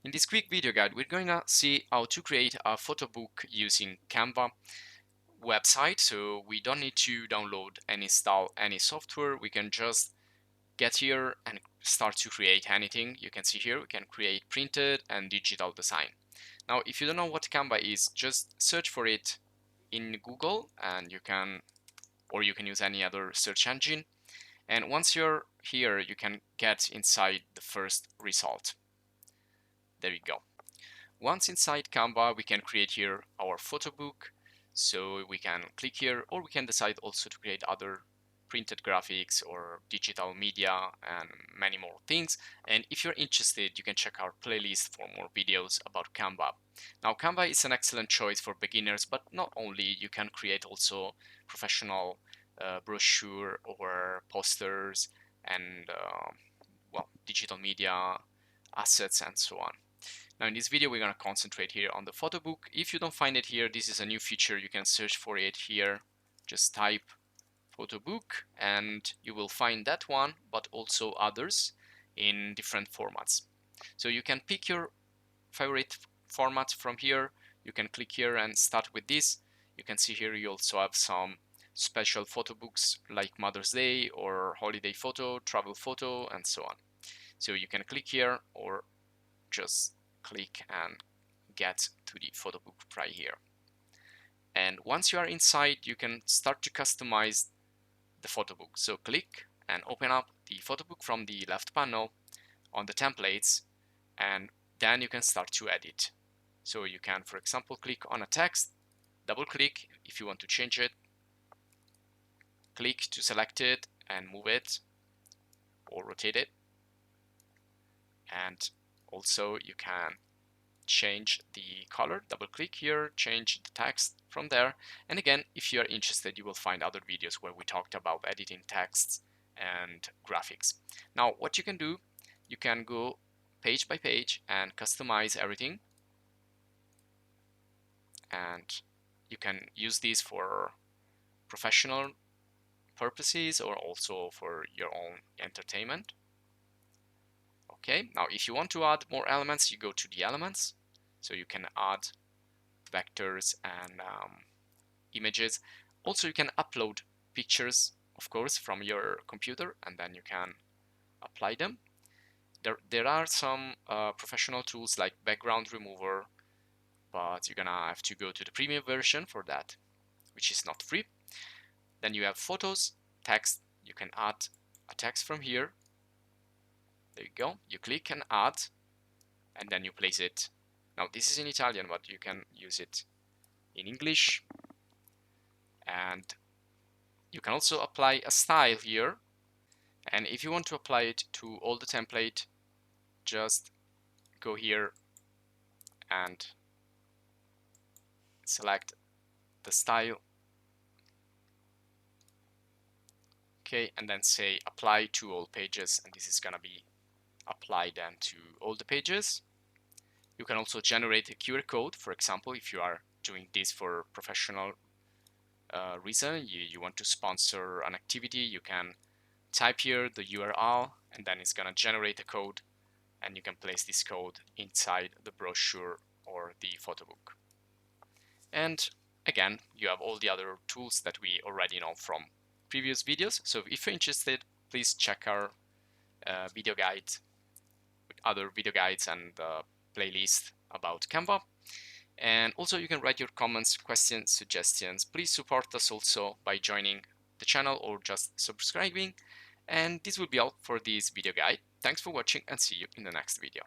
In this quick video guide, we're going to see how to create a photo book using Canva website. So we don't need to download and install any software. We can just get here and start to create anything. You can see here we can create printed and digital design. Now, if you don't know what Canva is, just search for it in Google and you can use any other search engine. And once you're here, you can get inside the first result. There you go. Once inside Canva, we can create here our photo book. So we can click here, or we can decide also to create other printed graphics or digital media and many more things. And if you're interested, you can check our playlist for more videos about Canva. Now, Canva is an excellent choice for beginners, but not only, you can create also professional brochure or posters and digital media assets and so on. Now in this video, we're going to concentrate here on the photo book. If you don't find it here, this is a new feature. You can search for it here. Just type photo book and you will find that one, but also others in different formats. So you can pick your favorite format from here. You can click here and start with this. You can see here you also have some special photo books like Mother's Day or holiday photo, travel photo, and so on. So you can click here or just click and get to the photo book right here. And once you are inside, you can start to customize the photo book. So click and open up the photo book from the left panel on the templates, and then you can start to edit. So you can, for example, click on a text, double click if you want to change it, click to select it and move it or rotate it, and also you can change the color, double click here, change the text from there. And again, if you are interested, you will find other videos where we talked about editing texts and graphics. Now, what you can do, you can go page by page and customize everything. And you can use these for professional purposes or also for your own entertainment. Okay, now if you want to add more elements, you go to the elements. So you can add vectors and images. Also, you can upload pictures, of course, from your computer, and then you can apply them. There are some professional tools like background remover, but you're gonna have to go to the premium version for that, which is not free. Then you have photos, text. You can add a text from here. There you go. You click and add, and then you place it. Now this is in Italian, but you can use it in English. And you can also apply a style here. And if you want to apply it to all the template, just go here and select the style. Okay, and then say apply to all pages, and this is gonna be applied then to all the pages. You can also generate a QR code, for example, if you are doing this for professional reason, you want to sponsor an activity, you can type here the URL and then it's gonna generate a code, and you can place this code inside the brochure or the photo book. And again, you have all the other tools that we already know from previous videos. So if you're interested, please check our video guide with other video guides and playlist about Canva. And also you can write your comments, questions, suggestions. Please support us also by joining the channel or just subscribing. And this will be all for this video guide. Thanks for watching and see you in the next video.